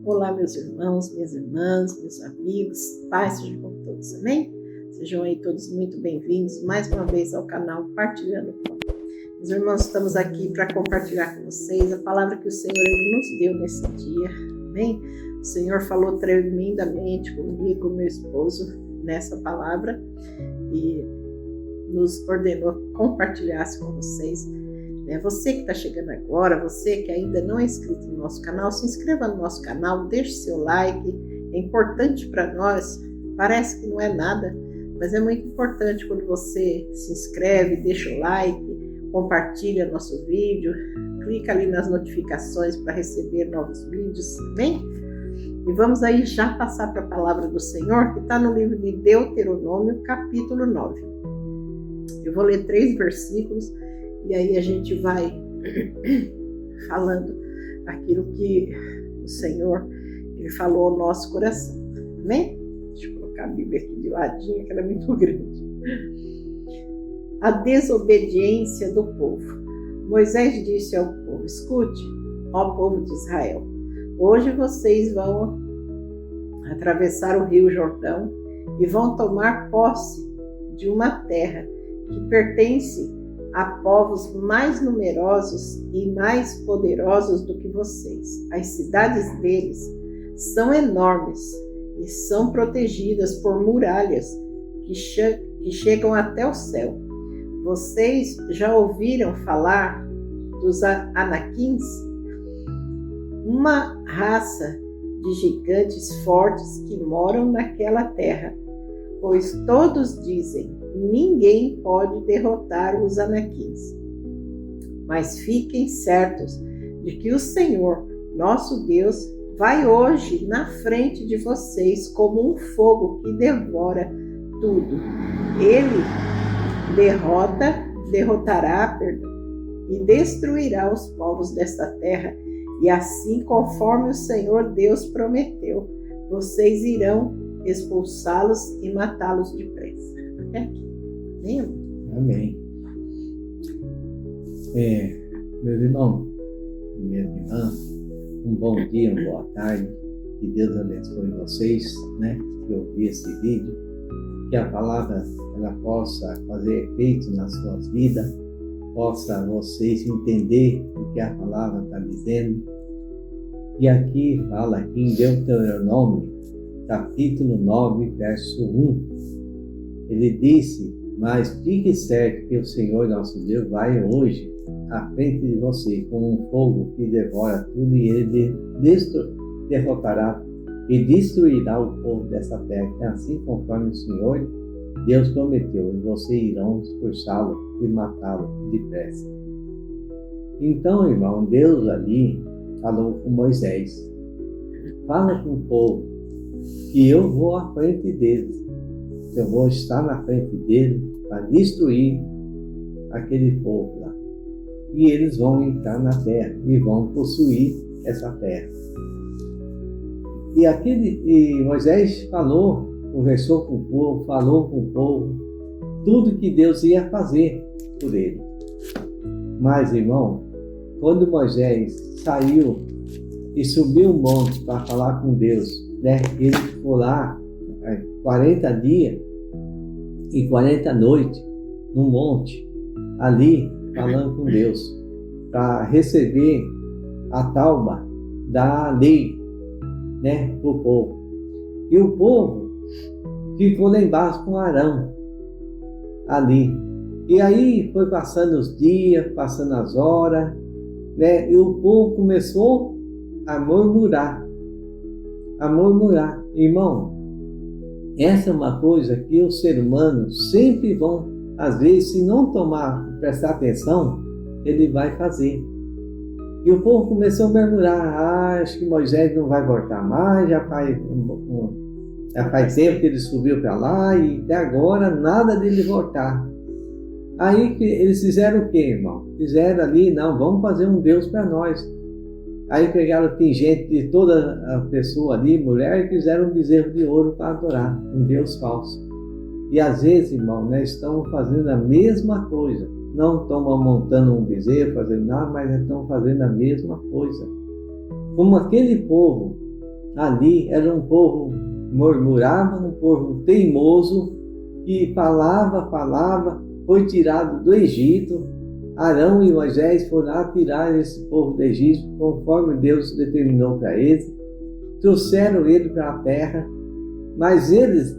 Olá, meus irmãos, minhas irmãs, meus amigos, paz seja com todos, amém? Sejam aí todos muito bem-vindos mais uma vez ao canal Partilhando o Pão. Meus irmãos, estamos aqui para compartilhar com vocês a palavra que o Senhor nos deu nesse dia, amém? O Senhor falou tremendamente comigo, com meu esposo, nessa palavra e nos ordenou compartilhar com vocês. Você que está chegando agora, você que ainda não é inscrito no nosso canal, se inscreva no nosso canal, deixe seu like, é importante para nós, parece que não é nada, mas é muito importante quando você se inscreve, deixa o like, compartilha nosso vídeo, clica ali nas notificações para receber novos vídeos, amém? E vamos aí já passar para a palavra do Senhor, que está no livro de Deuteronômio, capítulo 9. Eu vou ler 3 versículos, e aí a gente vai falando aquilo que o Senhor ele falou ao nosso coração. Amém? Deixa eu colocar a Bíblia aqui de ladinho, que ela é muito grande. A desobediência do povo. Moisés disse ao povo: escute, ó povo de Israel, hoje vocês vão atravessar o rio Jordão e vão tomar posse de uma terra que pertence a povos mais numerosos e mais poderosos do que vocês. As cidades deles são enormes e são protegidas por muralhas que chegam até o céu. Vocês já ouviram falar dos Anaquins? Uma raça de gigantes fortes que moram naquela terra, pois todos dizem: ninguém pode derrotar os Anaquins. Mas fiquem certos de que o Senhor, nosso Deus, vai hoje na frente de vocês como um fogo que devora tudo. Ele derrotará e destruirá os povos desta terra, e assim, conforme o Senhor Deus prometeu, vocês irão expulsá-los e matá-los depressa. Até aqui. Amém. Meus irmãos e minhas irmãs, um bom dia, uma boa tarde, que Deus abençoe vocês, que ouvir esse vídeo, que a palavra ela possa fazer efeito nas suas vidas, possa vocês entender o que a palavra está dizendo. E aqui fala aqui em Deuteronômio, capítulo 9, verso 1, ele disse: mas fique certo que o Senhor nosso Deus vai hoje à frente de você como um fogo que devora tudo, e ele derrotará e destruirá o povo dessa terra, assim conforme o Senhor Deus prometeu, e vocês irão expulsá-lo e matá-lo depressa. Então, irmão, Deus ali falou com Moisés: fala com o povo que eu vou à frente deles. Eu vou estar na frente dele para destruir aquele povo lá. E eles vão entrar na terra e vão possuir essa terra. E Moisés conversou com o povo, falou com o povo, tudo que Deus ia fazer por ele. Mas, irmão, quando Moisés saiu e subiu o monte para falar com Deus, ele ficou lá 40 dias e 40 noites no monte, ali falando com Deus, para receber a tábua da lei, para o povo. E o povo ficou lá embaixo com Arão, ali. E aí foi passando os dias, passando as horas, e o povo começou a murmurar. Irmão, essa é uma coisa que o ser humano sempre vão, às vezes, se não prestar atenção, ele vai fazer. E o povo começou a murmurar: acho que Moisés não vai voltar mais, já faz tempo que ele subiu para lá e até agora nada dele voltar. Aí eles fizeram o quê, irmão? Fizeram ali: não, vamos fazer um Deus para nós. Aí pegaram gente de toda a pessoa ali, mulher, e fizeram um bezerro de ouro para adorar, um Deus falso. E às vezes, irmão, nós estamos fazendo a mesma coisa. Não estamos montando um bezerro, fazendo nada, mas estamos fazendo a mesma coisa. Como aquele povo ali era um povo murmurava, um povo teimoso, que falava, foi tirado do Egito. Arão e Moisés foram lá tirar esse povo do Egito, conforme Deus determinou para eles. Trouxeram ele para a terra, mas eles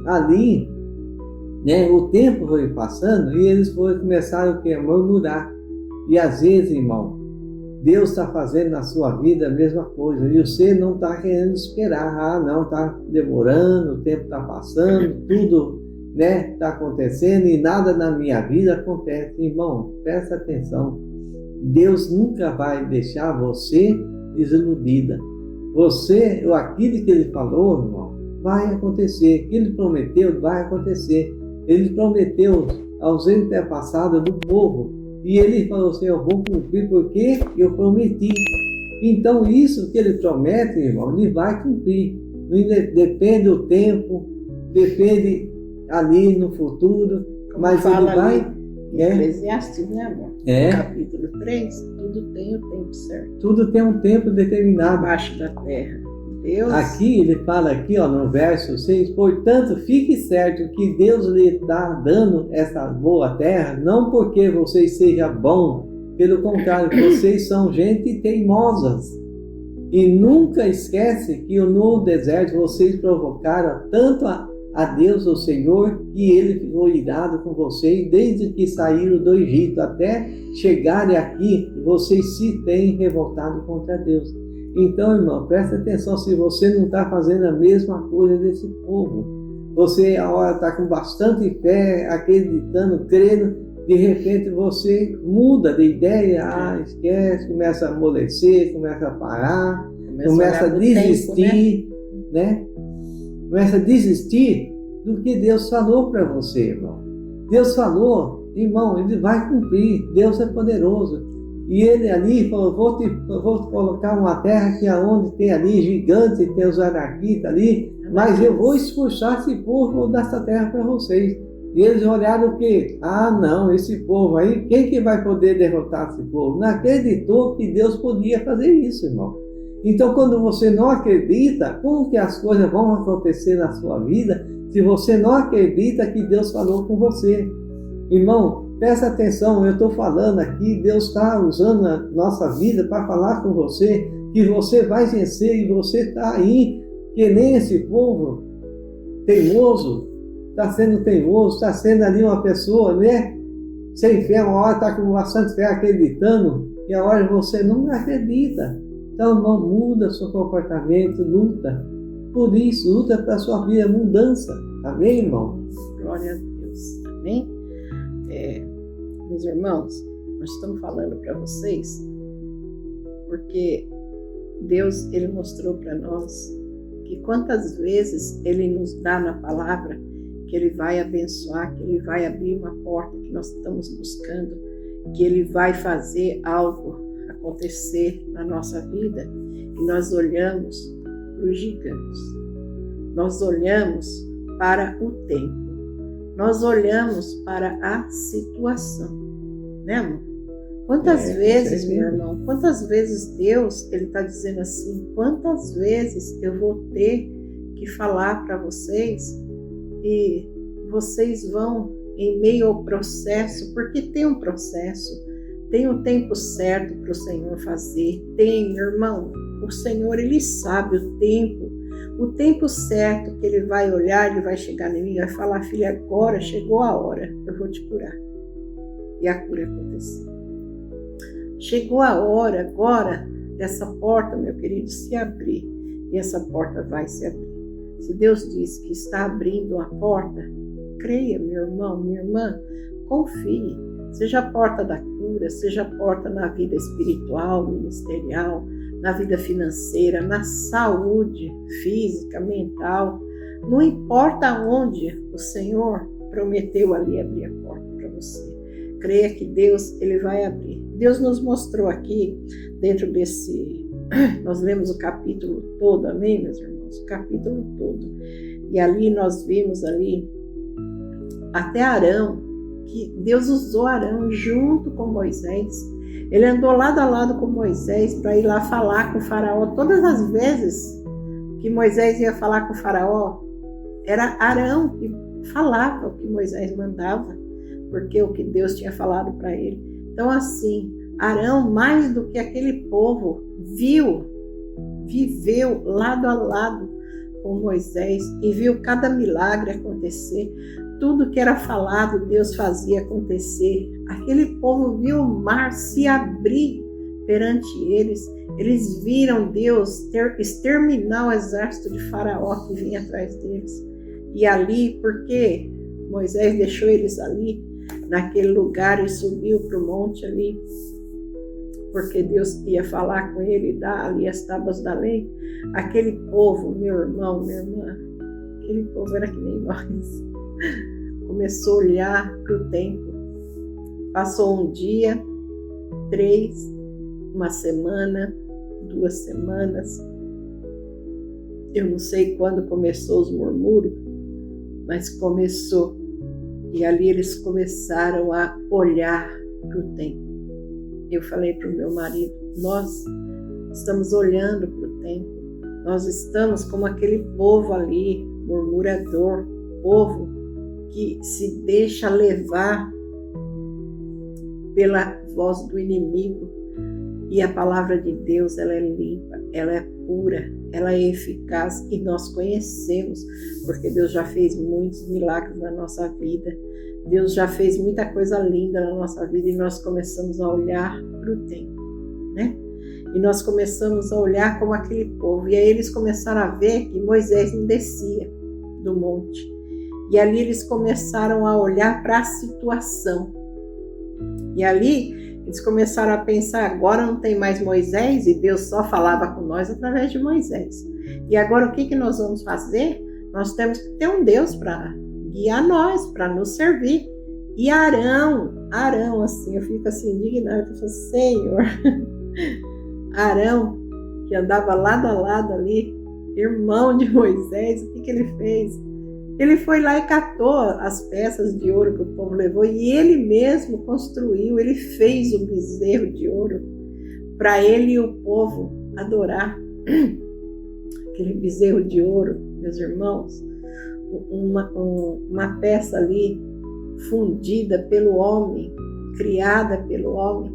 ali, né, o tempo foi passando e eles começaram a murmurar. E às vezes, irmão, Deus está fazendo na sua vida a mesma coisa e você não está querendo esperar. Não, está demorando, o tempo está passando, tudo está acontecendo e nada na minha vida acontece. Irmão, presta atenção. Deus nunca vai deixar você desiludida. Aquilo que Ele falou, irmão, vai acontecer. O que Ele prometeu, vai acontecer. Ele prometeu aos antepassados do povo. E Ele falou assim, eu vou cumprir porque eu prometi. Então isso que Ele promete, irmão, Ele vai cumprir. Depende do tempo, depende ali no futuro, como mas Ele vai... Eclesiastes, né, amor? Capítulo 3, tudo tem o tempo certo. Tudo tem um tempo determinado. Abaixo da terra. Deus... Aqui, ele fala aqui, no verso 6, portanto, fique certo que Deus lhe está dando essa boa terra, não porque vocês sejam bons, pelo contrário, vocês são gente teimosas. E nunca esquece que no deserto vocês provocaram tanto a Deus, o Senhor, que Ele ficou irado com vocês, desde que saíram do Egito até chegarem aqui, vocês se têm revoltado contra Deus. Então, irmão, presta atenção, se você não está fazendo a mesma coisa desse povo, você agora está com bastante fé, acreditando, crendo, de repente você muda de ideia, esquece, começa a amolecer, começa a parar, começa a desistir, né? Começa a desistir do que Deus falou para você, irmão. Deus falou, irmão, Ele vai cumprir, Deus é poderoso. E Ele ali falou, vou te colocar uma terra que é onde tem ali gigantes, tem os anarquistas ali, mas eu vou expulsar esse povo dessa terra para vocês. E eles olharam o quê? Não, esse povo aí, quem que vai poder derrotar esse povo? Não acreditou que Deus podia fazer isso, irmão. Então, quando você não acredita, como que as coisas vão acontecer na sua vida se você não acredita que Deus falou com você? Irmão, presta atenção, eu estou falando aqui, Deus está usando a nossa vida para falar com você, que você vai vencer e você está aí, que nem esse povo teimoso, está sendo teimoso, está sendo ali uma pessoa, né? Sem fé, uma hora está com bastante fé acreditando, e a hora você não acredita. Então, irmão, muda seu comportamento, luta. Por isso, luta para a sua vida, mudança. Amém, irmão? Glória a Deus. Amém? Meus irmãos, nós estamos falando para vocês porque Deus, Ele mostrou para nós que quantas vezes Ele nos dá na palavra que Ele vai abençoar, que Ele vai abrir uma porta que nós estamos buscando, que Ele vai fazer algo acontecer na nossa vida, e nós olhamos para os gigantes, nós olhamos para o tempo, nós olhamos para a situação, né, amor? Quantas vezes, meu irmão, quantas vezes Deus, Ele está dizendo assim, quantas vezes eu vou ter que falar para vocês e vocês vão em meio ao processo, porque tem um processo, tem o tempo certo para o Senhor fazer. Tem, meu irmão, o Senhor, Ele sabe o tempo certo que Ele vai olhar, Ele vai chegar em mim e vai falar, filha, agora chegou a hora, eu vou te curar. E a cura aconteceu. Chegou a hora agora dessa porta, meu querido, se abrir. E essa porta vai se abrir. Se Deus diz que está abrindo a porta, creia, meu irmão, minha irmã, confie. Seja a porta da cura, seja a porta na vida espiritual, ministerial, na vida financeira, na saúde física, mental. Não importa onde o Senhor prometeu ali abrir a porta para você. Creia que Deus, Ele vai abrir. Deus nos mostrou aqui, dentro desse... Nós lemos o capítulo todo, amém, meus irmãos? O capítulo todo. E ali nós vimos ali até Arão, que Deus usou Arão junto com Moisés. Ele andou lado a lado com Moisés para ir lá falar com o faraó. Todas as vezes que Moisés ia falar com o faraó, era Arão que falava o que Moisés mandava, porque o que Deus tinha falado para ele. Então assim, Arão, mais do que aquele povo, viveu lado a lado com Moisés e viu cada milagre acontecer. Tudo que era falado, Deus fazia acontecer. Aquele povo viu o mar se abrir perante eles. Eles viram Deus exterminar o exército de Faraó que vinha atrás deles. E ali, porque Moisés deixou eles ali, naquele lugar, e subiu para o monte ali, porque Deus ia falar com ele e dar ali as tábuas da lei. Aquele povo, meu irmão, minha irmã, aquele povo era que nem nós. Começou a olhar para o templo. Passou um dia, 3, uma semana, 2 semanas. Eu não sei quando começou os murmúrios, mas começou. E ali eles começaram a olhar para o templo. Eu falei para o meu marido, nós estamos olhando para o templo. Nós estamos como aquele povo ali, murmurador, povo que se deixa levar pela voz do inimigo. E a palavra de Deus, ela é limpa, ela é pura, ela é eficaz e nós conhecemos, porque Deus já fez muitos milagres na nossa vida. Deus já fez muita coisa linda na nossa vida e nós começamos a olhar para o templo, né? E nós começamos a olhar como aquele povo. E aí eles começaram a ver que Moisés não descia do monte. E ali eles começaram a olhar para a situação. E ali eles começaram a pensar, agora não tem mais Moisés e Deus só falava com nós através de Moisés. E agora o que nós vamos fazer? Nós temos que ter um Deus para guiar nós, para nos servir. E Arão, assim, eu fico assim indignada, eu falo, Senhor, Arão, que andava lado a lado ali, irmão de Moisés, o que ele fez? Ele foi lá e catou as peças de ouro que o povo levou e ele mesmo construiu, ele fez um bezerro de ouro para ele e o povo adorar. Aquele bezerro de ouro, meus irmãos, uma peça ali fundida pelo homem, criada pelo homem,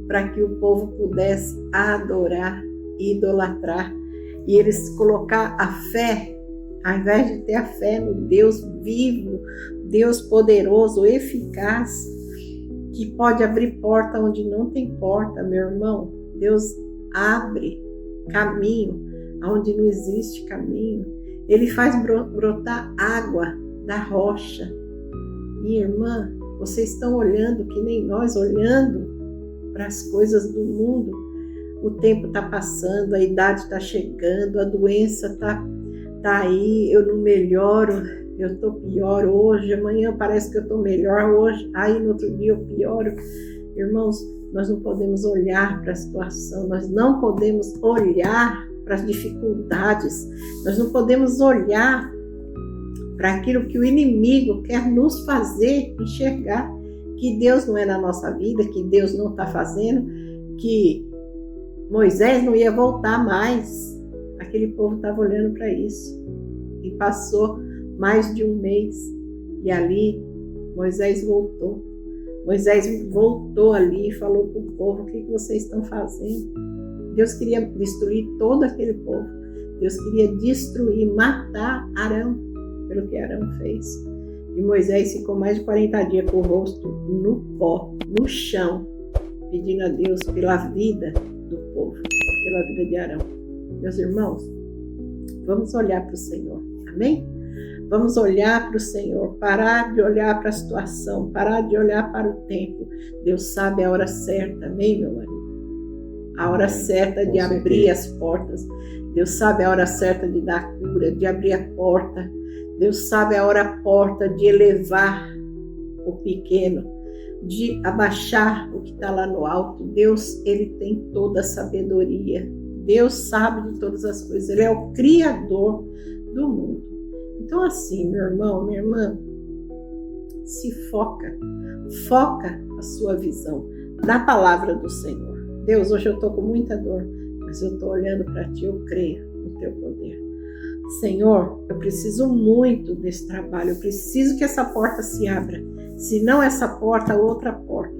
para que o povo pudesse adorar, idolatrar, e eles colocar a fé, ao invés de ter a fé no Deus vivo, Deus poderoso, eficaz, que pode abrir porta onde não tem porta, meu irmão. Deus abre caminho onde não existe caminho. Ele faz brotar água da rocha. Minha irmã, vocês estão olhando que nem nós, olhando para as coisas do mundo. O tempo está passando, a idade está chegando, a doença está aí, eu não melhoro, eu estou pior hoje, amanhã parece que eu estou melhor hoje, aí no outro dia eu pioro. Irmãos, nós não podemos olhar para a situação, nós não podemos olhar para as dificuldades, nós não podemos olhar para aquilo que o inimigo quer nos fazer enxergar, que Deus não é na nossa vida, que Deus não está fazendo, que Moisés não ia voltar mais. Aquele povo estava olhando para isso. E passou mais de um mês. E ali Moisés voltou. Moisés voltou ali e falou para o povo, o que vocês estão fazendo? Deus queria destruir todo aquele povo. Deus queria destruir, matar Arão, pelo que Arão fez. E Moisés ficou mais de 40 dias com o rosto no pó, no chão, pedindo a Deus pela vida do povo, pela vida de Arão. Meus irmãos, vamos olhar para o Senhor, amém? Vamos olhar para o Senhor, parar de olhar para a situação, parar de olhar para o tempo. Deus sabe a hora certa, amém, meu marido? A hora certa de abrir as portas. Deus sabe a hora certa de dar cura, de abrir a porta. Deus sabe a hora porta de elevar o pequeno, de abaixar o que está lá no alto. Deus, ele tem toda a sabedoria. Deus sabe de todas as coisas. Ele é o Criador do mundo. Então assim, meu irmão, minha irmã, se foca a sua visão na palavra do Senhor. Deus, hoje eu estou com muita dor, mas eu estou olhando para Ti, eu creio no Teu poder. Senhor, eu preciso muito desse trabalho, eu preciso que essa porta se abra. Se não essa porta, outra porta.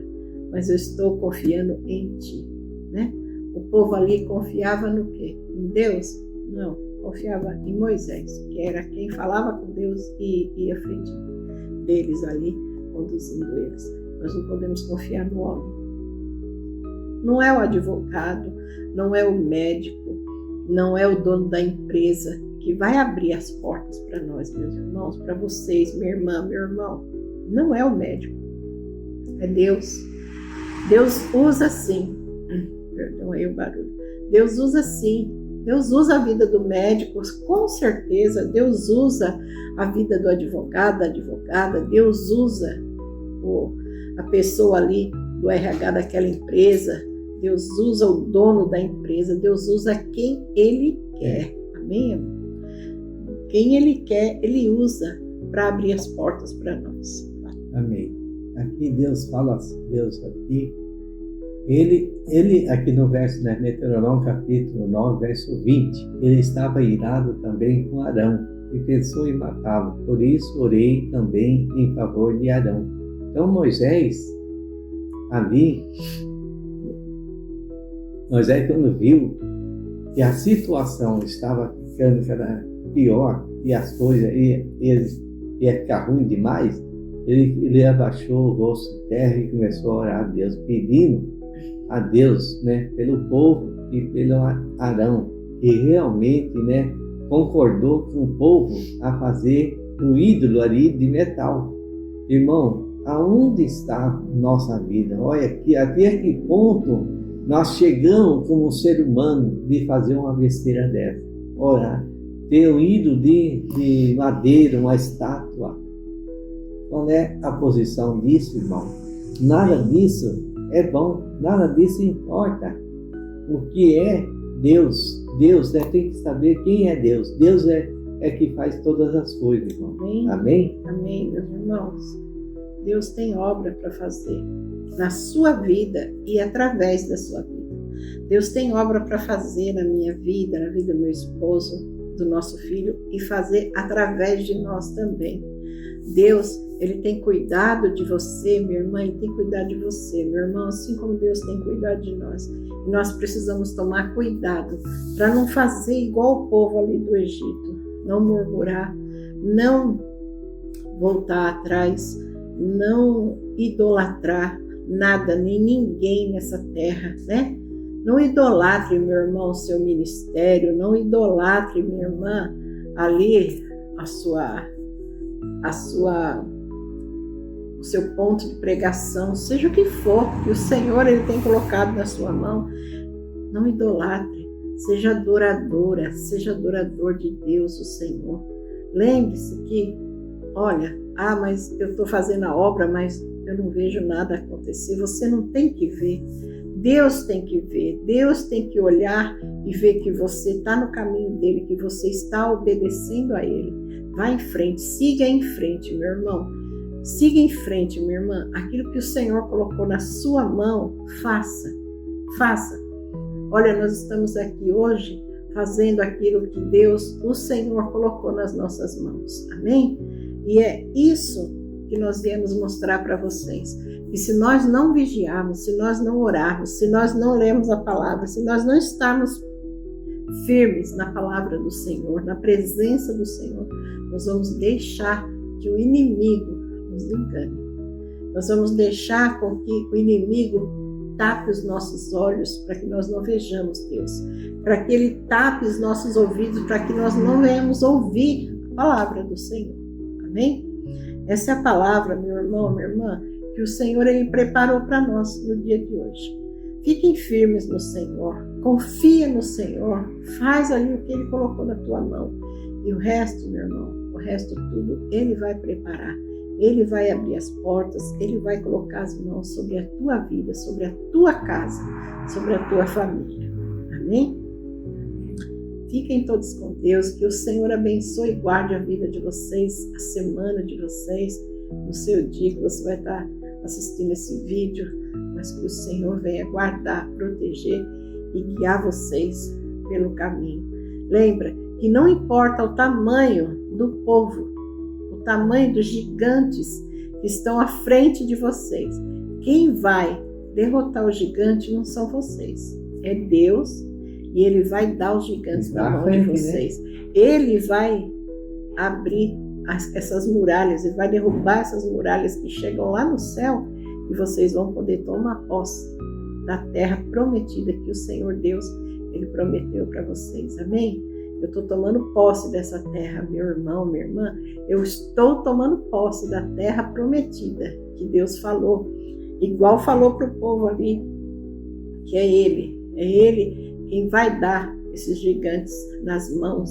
Mas eu estou confiando em Ti, né? O povo ali confiava no quê? Em Deus? Não, confiava em Moisés, que era quem falava com Deus e ia à frente deles ali, conduzindo eles. Nós não podemos confiar no homem. Não é o advogado, não é o médico, não é o dono da empresa que vai abrir as portas para nós, meus irmãos, para vocês, minha irmã, meu irmão. Não é o médico, é Deus. Deus usa sim. Perdão aí o barulho. Deus usa sim. Deus usa a vida do médico, com certeza. Deus usa a vida do advogado, da advogada. Deus usa a pessoa ali do RH daquela empresa. Deus usa o dono da empresa. Deus usa quem Ele quer. Amém, amor? Quem Ele quer, Ele usa para abrir as portas para nós. Amém. Aqui Deus fala, Deus aqui, ele aqui no verso, né, Deuteronômio capítulo 9, verso 20, ele estava irado também com Arão e pensou em matá-lo. Por isso orei também em favor de Arão. Então Moisés quando viu que a situação estava ficando cada pior e as coisas ia ficar ruim demais, ele abaixou o rosto em terra e começou a orar a Deus, pedindo a Deus, né, pelo povo e pelo Arão, que realmente, né, concordou com o povo a fazer um ídolo ali de metal. Irmão, aonde está nossa vida? Olha, até que ponto nós chegamos como ser humano de fazer uma besteira dessa? Olha, ter um ídolo de madeira, uma estátua. Qual é a posição disso, irmão? Nada disso é bom, nada disso importa. O que é Deus? Deus, né, tem que saber quem é Deus. Deus é que faz todas as coisas, irmão. Amém? Amém? Amém, meus irmãos. Deus tem obra para fazer na sua vida e através da sua vida. Deus tem obra para fazer na minha vida, na vida do meu esposo, do nosso filho e fazer através de nós também. Deus, Ele tem cuidado de você, minha irmã, e tem cuidado de você, meu irmão, assim como Deus tem cuidado de nós. E nós precisamos tomar cuidado para não fazer igual o povo ali do Egito, não murmurar, não voltar atrás, não idolatrar nada, nem ninguém nessa terra, né? Não idolatre, meu irmão, o seu ministério, não idolatre, minha irmã, ali o seu ponto de pregação, seja o que for, que o Senhor Ele tem colocado na sua mão. Não idolatre, seja adoradora, seja adorador de Deus, o Senhor. Lembre-se que, olha, mas eu estou fazendo a obra, mas eu não vejo nada acontecer. Você não tem que ver. Deus tem que ver, Deus tem que olhar e ver que você está no caminho dele, que você está obedecendo a ele. Vá em frente, siga em frente, meu irmão. Siga em frente, minha irmã. Aquilo que o Senhor colocou na sua mão, faça. Faça. Olha, nós estamos aqui hoje fazendo aquilo que Deus, o Senhor, colocou nas nossas mãos. Amém? E é isso que nós viemos mostrar para vocês. E se nós não vigiarmos, se nós não orarmos, se nós não lermos a palavra, se nós não estarmos firmes na palavra do Senhor, na presença do Senhor, nós vamos deixar que o inimigo nos engane. Nós vamos deixar com que o inimigo tape os nossos olhos para que nós não vejamos Deus, para que ele tape os nossos ouvidos para que nós não venhamos ouvir a palavra do Senhor. Amém? Essa é a palavra, meu irmão, minha irmã, que o Senhor Ele preparou para nós no dia de hoje. Fiquem firmes no Senhor, confia no Senhor, faz ali o que Ele colocou na tua mão. E o resto, meu irmão, o resto tudo, Ele vai preparar. Ele vai abrir as portas, Ele vai colocar as mãos sobre a tua vida, sobre a tua casa, sobre a tua família. Amém? Fiquem todos com Deus, que o Senhor abençoe e guarde a vida de vocês, a semana de vocês, no seu dia que você vai estar assistindo esse vídeo, mas que o Senhor venha guardar, proteger e guiar vocês pelo caminho. Lembra que não importa o tamanho do povo, o tamanho dos gigantes que estão à frente de vocês, quem vai derrotar o gigante não são vocês, é Deus, e Ele vai dar os gigantes na mão de vocês. Ele vai abrir essas muralhas, Ele vai derrubar essas muralhas que chegam lá no céu, e vocês vão poder tomar posse da terra prometida que o Senhor Deus, Ele prometeu para vocês. Amém? Eu estou tomando posse dessa terra, meu irmão, minha irmã. Eu estou tomando posse da terra prometida que Deus falou. Igual falou para o povo ali, que é Ele quem vai dar esses gigantes nas mãos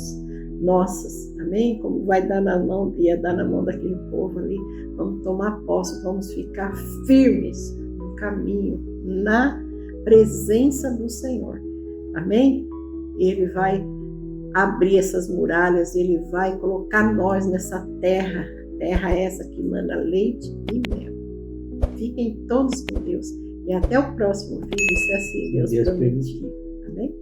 nossas, amém? Como vai dar na mão, ia dar na mão daquele povo ali. Vamos tomar posse, vamos ficar firmes no caminho, na presença do Senhor, amém? Ele vai abrir essas muralhas, Ele vai colocar nós nessa terra essa que mana leite e mel. Fiquem todos com Deus e até o próximo vídeo, se assim Deus permitir. Amém?